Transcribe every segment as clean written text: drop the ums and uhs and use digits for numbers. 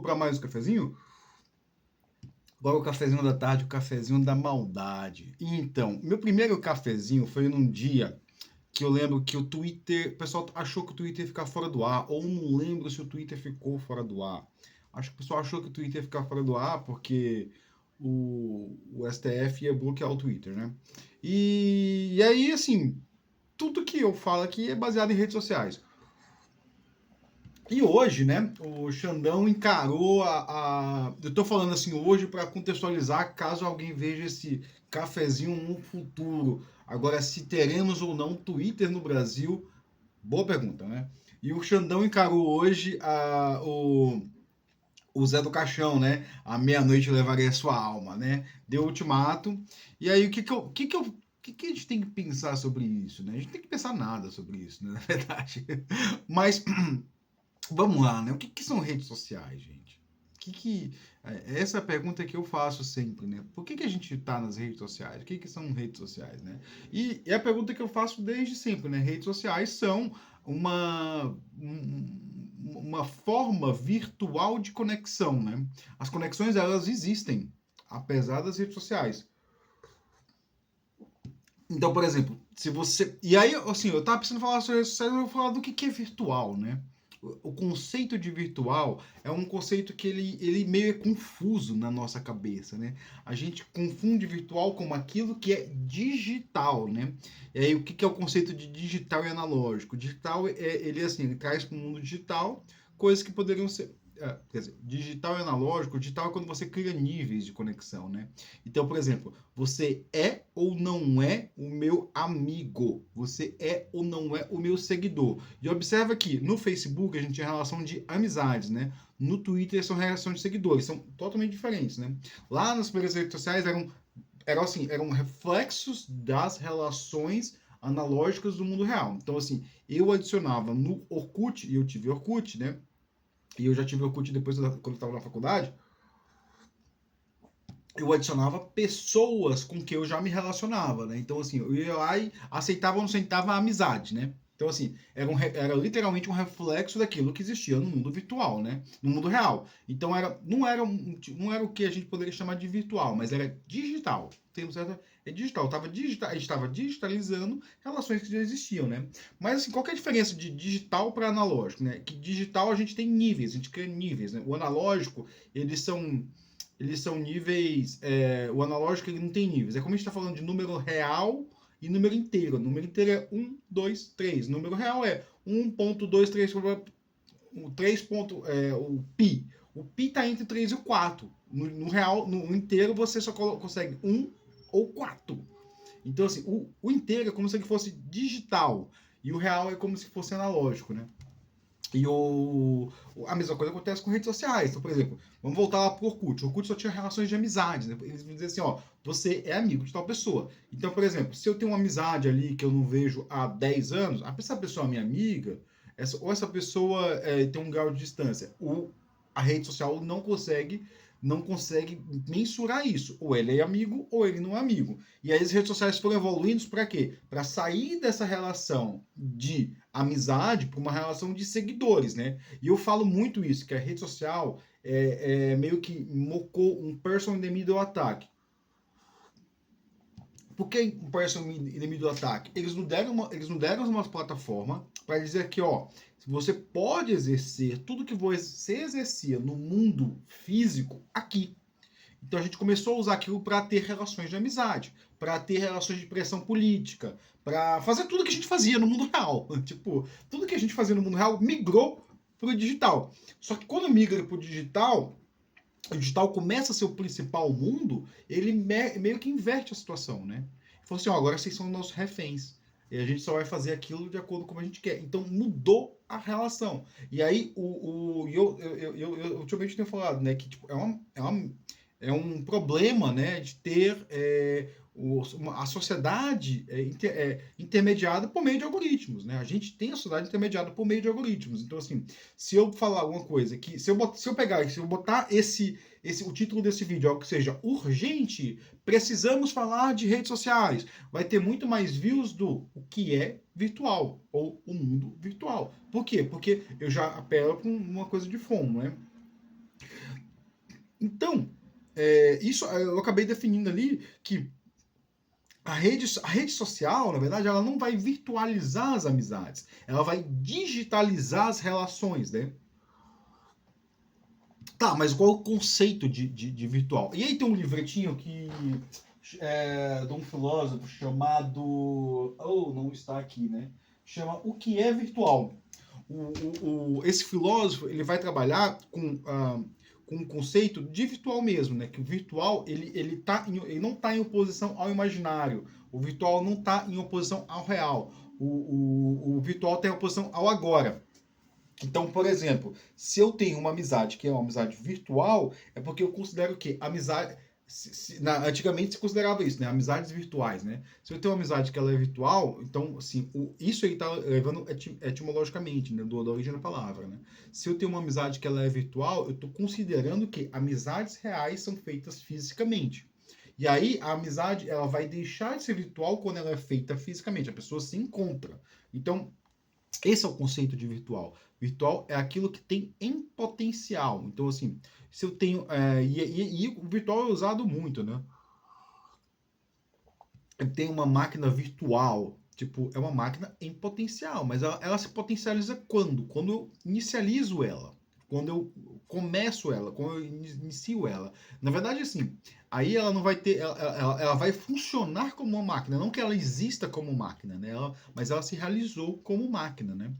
Para mais um cafezinho? Agora o cafezinho da tarde, o cafezinho da maldade. Então, meu primeiro cafezinho foi num dia que eu lembro que o pessoal achou que o Twitter ia ficar fora do ar, ou não lembro se o Twitter ficou fora do ar. Acho que o pessoal achou que o Twitter ia ficar fora do ar porque o STF ia bloquear o Twitter, né? E aí, assim, tudo que eu falo aqui é baseado em redes sociais. E hoje, né, o Xandão encarou eu tô falando assim hoje para contextualizar, caso alguém veja esse cafezinho no futuro. Agora, se teremos ou não Twitter no Brasil, boa pergunta, né? E o Xandão encarou hoje o Zé do Caixão, né? À meia-noite eu levarei a sua alma, né? Deu ultimato. E aí, o que a gente tem que pensar sobre isso, né? A gente tem que pensar nada sobre isso, né? Na verdade. Mas vamos lá, né? O que são redes sociais, gente? Essa é a pergunta que eu faço sempre, né? Por que a gente está nas redes sociais? O que são redes sociais, né? E é a pergunta que eu faço desde sempre, né? Redes sociais são uma forma virtual de conexão, né? As conexões, elas existem, apesar das redes sociais. Então, por exemplo, se você... E aí, assim, eu tava pensando em falar sobre redes sociais, eu vou falar do que é virtual, né? O conceito de virtual é um conceito que ele meio é confuso na nossa cabeça, né? A gente confunde virtual como aquilo que é digital, né? E aí, o que é o conceito de digital e analógico? Digital, ele assim, ele traz para o mundo digital coisas que poderiam ser... quer dizer, digital e analógico, digital é quando você cria níveis de conexão, né? Então, por exemplo, você é ou não é o meu amigo? Você é ou não é o meu seguidor? E observa que no Facebook a gente tem relação de amizades, né? No Twitter são relações de seguidores, são totalmente diferentes, né? Lá nas primeiras redes sociais eram reflexos das relações analógicas do mundo real. Então, assim, eu adicionava no Orkut, e eu tive Orkut, né? E eu já tive Orkut depois, quando eu estava na faculdade, eu adicionava pessoas com que eu já me relacionava, né? Então, assim, eu ia lá e aceitava ou não aceitava a amizade, né? Então, assim, era literalmente um reflexo daquilo que existia no mundo virtual, né? No mundo real. Então, não era o que a gente poderia chamar de virtual, mas era digital. Tem certo? É digital. A gente estava digitalizando relações que já existiam, né? Mas, assim, qual que é a diferença de digital para analógico, né? Que digital a gente tem níveis, a gente cria níveis, né? O analógico, eles são níveis. O analógico ele não tem níveis. É como a gente está falando de número real e número inteiro. Número inteiro é 1, 2, 3. Número real é 1.23, 3 o pi. O pi está entre 3 e o 4. No real, no inteiro, você só consegue 1 ou 4. Então, assim, o inteiro é como se ele fosse digital. E o real é como se fosse analógico, né? E a mesma coisa acontece com redes sociais. Então, por exemplo, vamos voltar lá para o Orkut. O Orkut só tinha relações de amizade, né? Eles vão dizer assim, ó, você é amigo de tal pessoa. Então, por exemplo, se eu tenho uma amizade ali que eu não vejo há 10 anos, essa pessoa é minha amiga, ou essa pessoa tem um grau de distância. A rede social não consegue mensurar isso. Ou ele é amigo ou ele não é amigo. E aí as redes sociais foram evoluindo para quê? Para sair dessa relação de amizade para uma relação de seguidores, né? E eu falo muito isso, que a rede social meio que mocou um person in the middle attack. Por que um person in the middle attack? Eles não deram uma plataforma para dizer que, ó, você pode exercer tudo que você exercia no mundo físico aqui. Então a gente começou a usar aquilo para ter relações de amizade, para ter relações de pressão política, para fazer tudo que a gente fazia no mundo real. Tipo, tudo que a gente fazia no mundo real migrou para o digital. Só que quando migra para o digital começa a ser o principal mundo, ele meio que inverte a situação, né? Falou assim, ó, agora vocês são nossos reféns. E a gente só vai fazer aquilo de acordo com como a gente quer. Então mudou a relação. E aí, eu ultimamente tenho falado, né, que tipo, é um problema, né, de ter a sociedade intermediada por meio de algoritmos, né? A gente tem a sociedade intermediada por meio de algoritmos. Então, assim, se eu falar alguma coisa que se eu botar o título desse vídeo, algo que seja urgente, precisamos falar de redes sociais, vai ter muito mais views do o que é virtual ou o mundo virtual. Por quê? Porque eu já apelo para uma coisa de FOMO, né? Então, isso eu acabei definindo ali que a rede social, na verdade, ela não vai virtualizar as amizades, ela vai digitalizar as relações, né? Tá, mas qual é o conceito de virtual? E aí tem um livretinho que de um filósofo chamado. Oh, não está aqui, né? Chama O que é Virtual. Esse filósofo ele vai trabalhar com um conceito de virtual mesmo, né? Que o virtual ele não está em oposição ao imaginário. O virtual não está em oposição ao real. O virtual tem oposição ao agora. Então, por exemplo, se eu tenho uma amizade que é uma amizade virtual, é porque eu considero que amizade. Antigamente se considerava isso, né? Amizades virtuais, né? Se eu tenho uma amizade que ela é virtual, então, assim, isso aí tá levando etimologicamente, né? Da origem da palavra, né? Se eu tenho uma amizade que ela é virtual, eu estou considerando que amizades reais são feitas fisicamente. E aí, a amizade, ela vai deixar de ser virtual quando ela é feita fisicamente. A pessoa se encontra. Então, esse é o conceito de virtual. Virtual é aquilo que tem em potencial. Então, assim, se eu tenho. E o virtual é usado muito, né? Eu tenho uma máquina virtual. Tipo, é uma máquina em potencial, mas ela se potencializa quando? Quando eu inicializo ela. Quando eu começo ela, quando eu inicio ela. Na verdade, assim, aí ela não vai ter. Ela vai funcionar como uma máquina. Não que ela exista como máquina, né? Mas ela se realizou como máquina, né?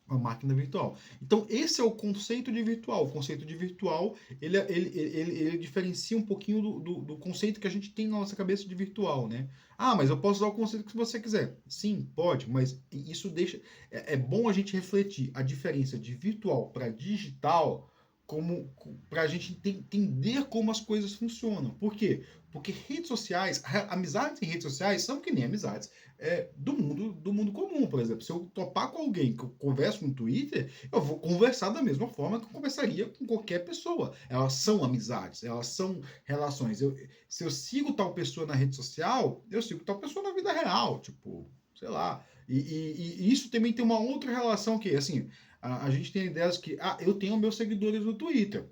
Uma máquina virtual. Então, esse é o conceito de virtual. O conceito de virtual, ele diferencia um pouquinho do conceito que a gente tem na nossa cabeça de virtual, né? Ah, mas eu posso usar o conceito que você quiser. Sim, pode, mas isso deixa... É bom a gente refletir a diferença de virtual para digital como para a gente entender como as coisas funcionam. Por quê? Porque redes sociais, amizades em redes sociais são que nem amizades do mundo comum, por exemplo. Se eu topar com alguém que eu converso no Twitter, eu vou conversar da mesma forma que eu conversaria com qualquer pessoa. Elas são amizades, elas são relações. Se eu sigo tal pessoa na rede social, eu sigo tal pessoa na vida real, tipo, sei lá. E isso também tem uma outra relação que, assim, a gente tem ideias que, eu tenho meus seguidores no Twitter.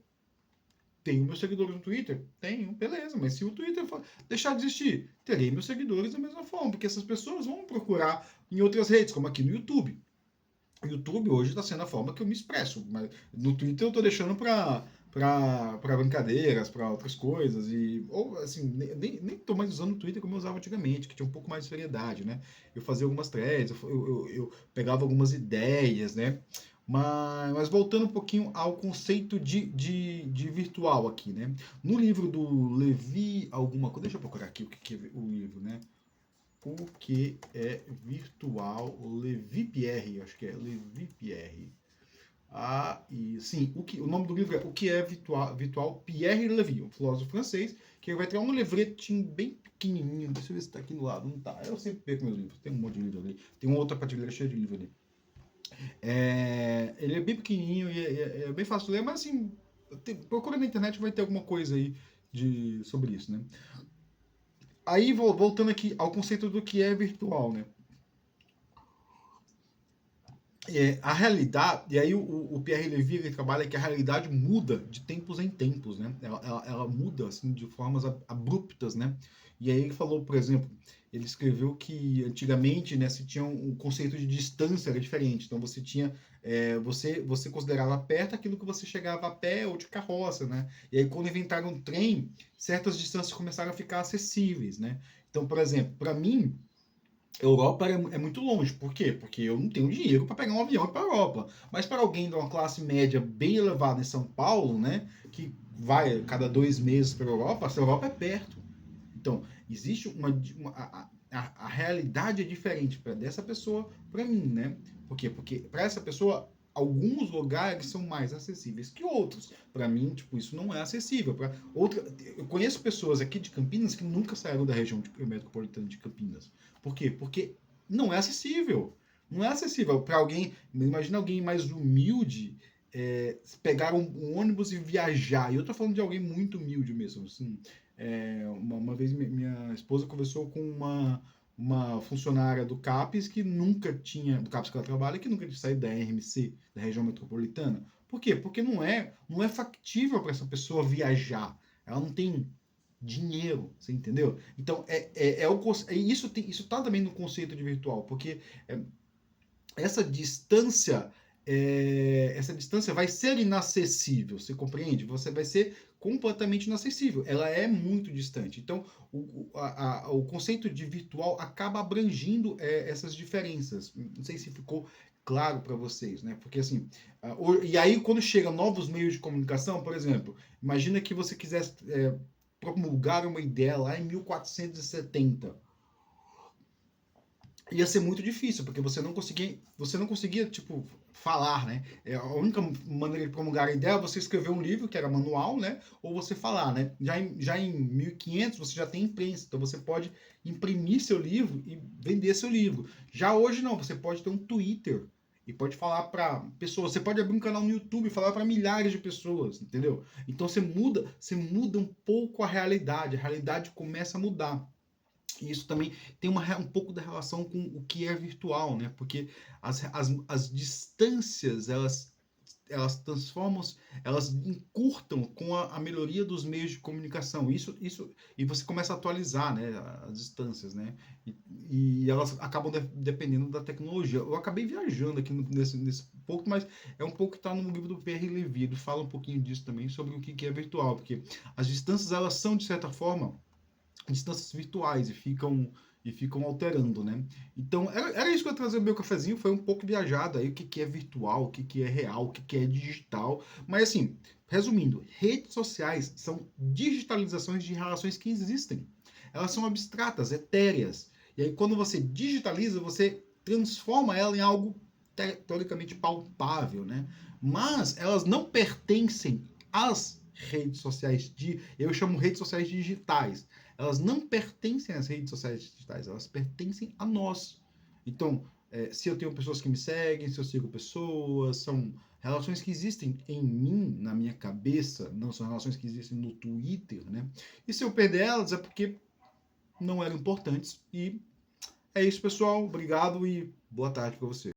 Tenho meus seguidores no Twitter? Tenho, beleza, mas se o Twitter deixar de existir, terei meus seguidores da mesma forma, porque essas pessoas vão procurar em outras redes, como aqui no YouTube. O YouTube hoje está sendo a forma que eu me expresso, mas no Twitter eu estou deixando para brincadeiras, para outras coisas, ou assim, nem tô mais usando o Twitter como eu usava antigamente, que tinha um pouco mais de seriedade, né? Eu fazia algumas threads, eu pegava algumas ideias, né? Mas voltando um pouquinho ao conceito de virtual aqui, né? No livro do Levi, alguma coisa, deixa eu procurar aqui o que é o livro, né? O que é virtual? Levi Pierre, acho que é Levi Pierre. E sim, o nome do livro é O que é virtual Pierre Levy, um filósofo francês, que vai ter um livretinho bem pequenininho. Deixa eu ver se está aqui do lado. Não tá. Eu sempre perco meus livros. Tem um monte de livro ali. Tem uma outra prateleira cheia de livro ali. Ele é bem pequenininho e é bem fácil de ler, mas assim, procura na internet vai ter alguma coisa aí sobre isso, né? Aí, voltando aqui ao conceito do que é virtual, né? A realidade, e aí o Pierre Levy ele trabalha que a realidade muda de tempos em tempos, né? Ela muda assim de formas abruptas, né? E aí ele falou, por exemplo, ele escreveu que antigamente, né, se tinha um conceito de distância era diferente. Então você tinha, você considerava perto aquilo que você chegava a pé ou de carroça, né? E aí quando inventaram o trem, certas distâncias começaram a ficar acessíveis, né? Então, por exemplo, para mim Europa é muito longe. Por quê? Porque eu não tenho dinheiro para pegar um avião e ir para a Europa. Mas para alguém de uma classe média bem elevada em São Paulo, né, que vai cada 2 meses para a Europa, essa Europa é perto. Então, existe a realidade é diferente dessa pessoa para mim, né? Por quê? Porque para essa pessoa alguns lugares são mais acessíveis que outros. Para mim, tipo, isso não é acessível. Para outra, eu conheço pessoas aqui de Campinas que nunca saíram da região metropolitana de Campinas. Por quê? Porque não é acessível. Não é acessível para alguém. Imagina alguém mais humilde pegar um ônibus e viajar. E eu tô falando de alguém muito humilde mesmo, assim. Uma vez minha esposa conversou com uma funcionária do CAPES que nunca tinha, do CAPES que ela trabalha, que nunca tinha saído da RMC, da região metropolitana. Por quê? Porque não é factível para essa pessoa viajar. Ela não tem dinheiro, você entendeu? Então, isso tá também no conceito de virtual, porque é, essa distância essa distância vai ser inacessível, você compreende? Você vai ser completamente inacessível. Ela é muito distante. Então, o conceito de virtual acaba abrangindo essas diferenças. Não sei se ficou claro para vocês, né? Porque assim, e aí quando chega novos meios de comunicação, por exemplo, imagina que você quisesse promulgar uma ideia lá em 1470, ia ser muito difícil, porque você não conseguia, tipo, falar, né? A única maneira de promulgar a ideia é você escrever um livro, que era manual, né? Ou você falar, né? Já em 1500 você já tem imprensa, então você pode imprimir seu livro e vender seu livro. Já hoje não, você pode ter um Twitter e pode falar para pessoas, você pode abrir um canal no YouTube e falar para milhares de pessoas, entendeu? Então você muda um pouco a realidade começa a mudar. E isso também tem um pouco da relação com o que é virtual, né? Porque as distâncias, elas transformam, elas encurtam com a melhoria dos meios de comunicação. E você começa a atualizar, né, as distâncias, né? E elas acabam dependendo da tecnologia. Eu acabei viajando aqui nesse pouco, mas é um pouco que está no livro do Pierre Levy. Ele fala um pouquinho disso também, sobre o que é virtual. Porque as distâncias, elas são, de certa forma, distâncias virtuais e ficam alterando, né? Então, era isso que eu ia trazer o meu cafezinho, foi um pouco viajado aí, o que é virtual, o que é real, o que é digital. Mas assim, resumindo, redes sociais são digitalizações de relações que existem. Elas são abstratas, etéreas. E aí, quando você digitaliza, você transforma ela em algo teoricamente palpável, né? Mas elas não pertencem às redes sociais eu chamo redes sociais digitais. Elas não pertencem às redes sociais digitais, elas pertencem a nós. Então, se eu tenho pessoas que me seguem, se eu sigo pessoas, são relações que existem em mim, na minha cabeça, não são relações que existem no Twitter, né? E se eu perder elas é porque não eram importantes. E é isso, pessoal. Obrigado e boa tarde para você.